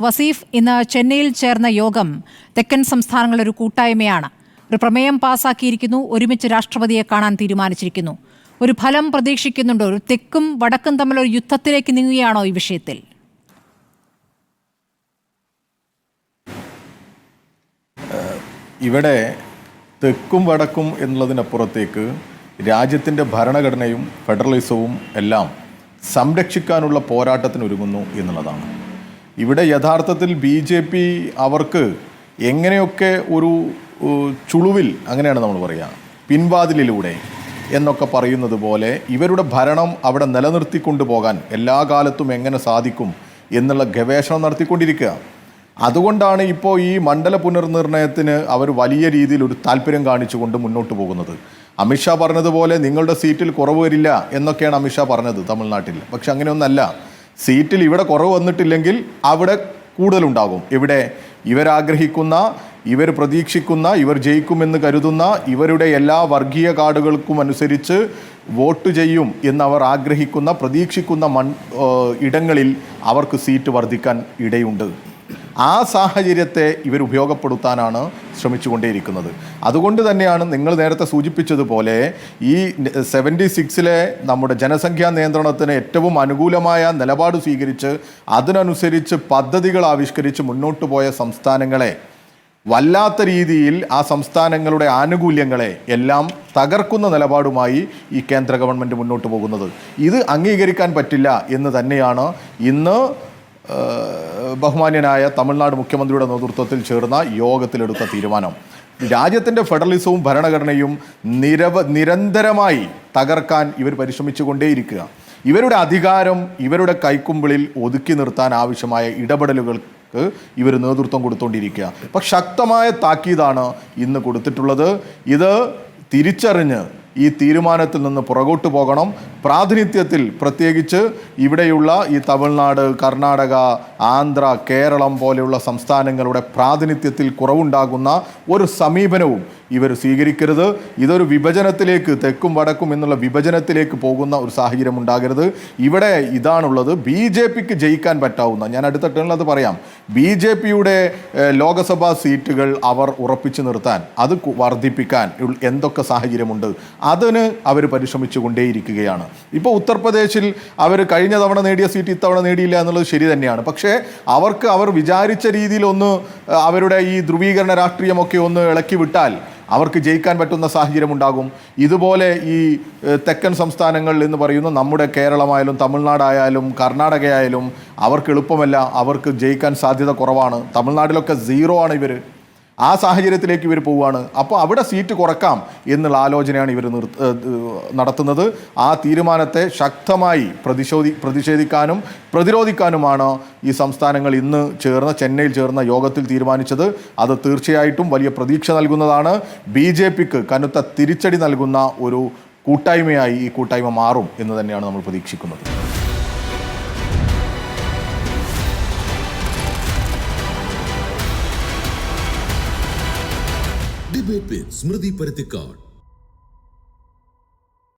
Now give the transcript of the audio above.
വസീഫ്, ഇന്ന് ചെന്നൈയിൽ ചേർന്ന യോഗം തെക്കൻ സംസ്ഥാനങ്ങളുടെ ഒരു കൂട്ടായ്മയാണ്. ഒരു പ്രമേയം പാസാക്കിയിരിക്കുന്നു. ഒരുമിച്ച് രാഷ്ട്രപതിയെ കാണാൻ തീരുമാനിച്ചിരിക്കുന്നു. ഒരു ഫലം പ്രതീക്ഷിക്കുന്നുണ്ടോ? ഒരു തെക്കും വടക്കും തമ്മിലൊരു യുദ്ധത്തിലേക്ക് നീങ്ങുകയാണോ ഈ വിഷയത്തിൽ? ഇവിടെ തെക്കും വടക്കും എന്നുള്ളതിനപ്പുറത്തേക്ക് രാജ്യത്തിൻ്റെ ഭരണഘടനയും ഫെഡറലിസവും എല്ലാം സംരക്ഷിക്കാനുള്ള പോരാട്ടത്തിനൊരുങ്ങുന്നു എന്നുള്ളതാണ്. ഇവിടെ യഥാർത്ഥത്തിൽ BJP അവർക്ക് എങ്ങനെയൊക്കെ ഒരു ചുളുവിൽ, അങ്ങനെയാണ് നമ്മൾ പറയുക, പിൻവാതിലിലൂടെ എന്നൊക്കെ പറയുന്നത് പോലെ ഇവരുടെ ഭരണം അവിടെ നിലനിർത്തിക്കൊണ്ടു പോകാൻ എല്ലാ കാലത്തും എങ്ങനെ സാധിക്കും എന്നുള്ള ഗവേഷണം നടത്തിക്കൊണ്ടിരിക്കുക. അതുകൊണ്ടാണ് ഇപ്പോൾ ഈ മണ്ഡല പുനർനിർണയത്തിന് അവർ വലിയ രീതിയിൽ ഒരു താല്പര്യം കാണിച്ചുകൊണ്ട് മുന്നോട്ട് പോകുന്നത്. അമിത്ഷാ പറഞ്ഞതുപോലെ നിങ്ങളുടെ സീറ്റിൽ കുറവ് വരില്ല എന്നൊക്കെയാണ് അമിത്ഷാ പറഞ്ഞത് തമിഴ്നാട്ടിൽ. പക്ഷെ അങ്ങനെയൊന്നല്ല. സീറ്റിൽ ഇവിടെ കുറവ് വന്നിട്ടില്ലെങ്കിൽ അവിടെ കൂടുതലുണ്ടാകും. ഇവിടെ ഇവരാഗ്രഹിക്കുന്ന, ഇവർ പ്രതീക്ഷിക്കുന്ന, ഇവർ ജയിക്കുമെന്ന് കരുതുന്ന ഇവരുടെ എല്ലാ വർഗീയ കാർഡുകൾക്കും അനുസരിച്ച് വോട്ട് ചെയ്യും എന്നവർ ആഗ്രഹിക്കുന്ന, പ്രതീക്ഷിക്കുന്ന ഇടങ്ങളിൽ അവർക്ക് സീറ്റ് വർദ്ധിക്കാൻ ഇടയുണ്ട്. ആ സാഹചര്യത്തെ ഇവർ ഉപയോഗപ്പെടുത്താനാണ് ശ്രമിച്ചുകൊണ്ടേയിരിക്കുന്നത്. അതുകൊണ്ട് തന്നെയാണ് നിങ്ങൾ നേരത്തെ സൂചിപ്പിച്ചതുപോലെ ഈ 76-ലെ നമ്മുടെ ജനസംഖ്യാ നിയന്ത്രണത്തിന് ഏറ്റവും അനുകൂലമായ നിലപാട് സ്വീകരിച്ച് അതിനനുസരിച്ച് പദ്ധതികൾ ആവിഷ്കരിച്ച് മുന്നോട്ട് പോയ സംസ്ഥാനങ്ങളെ വല്ലാത്ത രീതിയിൽ ആ സംസ്ഥാനങ്ങളുടെ ആനുകൂല്യങ്ങളെ എല്ലാം തകർക്കുന്ന നിലപാടുമായി ഈ കേന്ദ്ര ഗവൺമെൻറ് മുന്നോട്ട് പോകുന്നത്. ഇത് അംഗീകരിക്കാൻ പറ്റില്ല എന്ന് തന്നെയാണ് ഇന്ന് ബഹുമാന്യനായ തമിഴ്നാട് മുഖ്യമന്ത്രിയുടെ നേതൃത്വത്തിൽ ചേർന്ന യോഗത്തിലെടുത്ത തീരുമാനം. രാജ്യത്തിൻ്റെ ഫെഡറലിസവും ഭരണഘടനയും നിരന്തരമായി തകർക്കാൻ ഇവർ പരിശ്രമിച്ചുകൊണ്ടേയിരിക്കുക. ഇവരുടെ അധികാരം ഇവരുടെ കൈക്കുമ്പിളിൽ ഒതുക്കി നിർത്താൻ ആവശ്യമായ ഇടപെടലുകൾക്ക് ഇവർ നേതൃത്വം കൊടുത്തുകൊണ്ടിരിക്കുക. അപ്പം ശക്തമായ താക്കീതാണ് ഇന്ന് കൊടുത്തിട്ടുള്ളത്. ഇത് തിരിച്ചറിഞ്ഞ് ഈ തീരുമാനത്തിൽ നിന്ന് പുറകോട്ട് പോകണം. പ്രാതിനിധ്യത്തിൽ പ്രത്യേകിച്ച് ഇവിടെയുള്ള ഈ തമിഴ്നാട്, കർണാടക, ആന്ധ്ര, കേരളം പോലെയുള്ള സംസ്ഥാനങ്ങളുടെ പ്രാതിനിധ്യത്തിൽ കുറവുണ്ടാകുന്ന ഒരു സമീപനവും ഇവർ സ്വീകരിക്കരുത്. ഇതൊരു വിഭജനത്തിലേക്ക്, തെക്കും വടക്കും എന്നുള്ള വിഭജനത്തിലേക്ക് പോകുന്ന ഒരു സാഹചര്യം ഉണ്ടാകരുത്. ഇവിടെ ഇതാണുള്ളത്. BJPക്ക് ജയിക്കാൻ പറ്റാവുന്ന, ഞാൻ അടുത്ത ടേണിൽ അത് പറയാം, BJPയുടെ ലോകസഭാ സീറ്റുകൾ അവർ ഉറപ്പിച്ചു നിർത്താൻ, അത് വർദ്ധിപ്പിക്കാൻ എന്തൊക്കെ സാഹചര്യമുണ്ട് അതിന് അവർ പരിശ്രമിച്ചു കൊണ്ടേയിരിക്കുകയാണ്. ഇപ്പോൾ ഉത്തർപ്രദേശിൽ അവർ കഴിഞ്ഞ തവണ നേടിയ സീറ്റ് ഇത്തവണ നേടിയില്ല എന്നുള്ളത് ശരി തന്നെയാണ്. പക്ഷേ അവർ വിചാരിച്ച രീതിയിലൊന്ന് അവരുടെ ഈ ധ്രുവീകരണ രാഷ്ട്രീയമൊക്കെ ഒന്ന് ഇളക്കി വിട്ടാൽ അവർക്ക് ജയിക്കാൻ പറ്റുന്ന സാഹചര്യം ഉണ്ടാകും. ഇതുപോലെ ഈ തെക്കൻ സംസ്ഥാനങ്ങളിൽ എന്ന് പറയുന്ന നമ്മുടെ കേരളമായാലും തമിഴ്നാടായാലും കർണാടകയായാലും അവർക്ക് എളുപ്പമല്ല. അവർക്ക് ജയിക്കാൻ സാധ്യത കുറവാണ്. തമിഴ്നാട്ടിലൊക്കെ 0 ആണ് ഇവർ. ആ സാഹചര്യത്തിലേക്ക് ഇവർ പോവുകയാണ്. അപ്പോൾ അവിടെ സീറ്റ് കുറക്കാം എന്നുള്ള ആലോചനയാണ് ഇവർ നടത്തുന്നത്. ആ തീരുമാനത്തെ ശക്തമായി പ്രതിഷേധിക്കാനും പ്രതിരോധിക്കാനുമാണ് ഈ സംസ്ഥാനങ്ങൾ ഇന്ന് ചെന്നൈയിൽ ചേർന്ന യോഗത്തിൽ തീരുമാനിച്ചത്. അത് തീർച്ചയായിട്ടും വലിയ പ്രതീക്ഷ നൽകുന്നതാണ്. BJPക്ക് കനത്ത തിരിച്ചടി നൽകുന്ന ഒരു കൂട്ടായ്മയായി ഈ കൂട്ടായ്മ മാറും എന്ന് തന്നെയാണ് നമ്മൾ പ്രതീക്ഷിക്കുന്നത്. Debate with Smriti Parathikkad.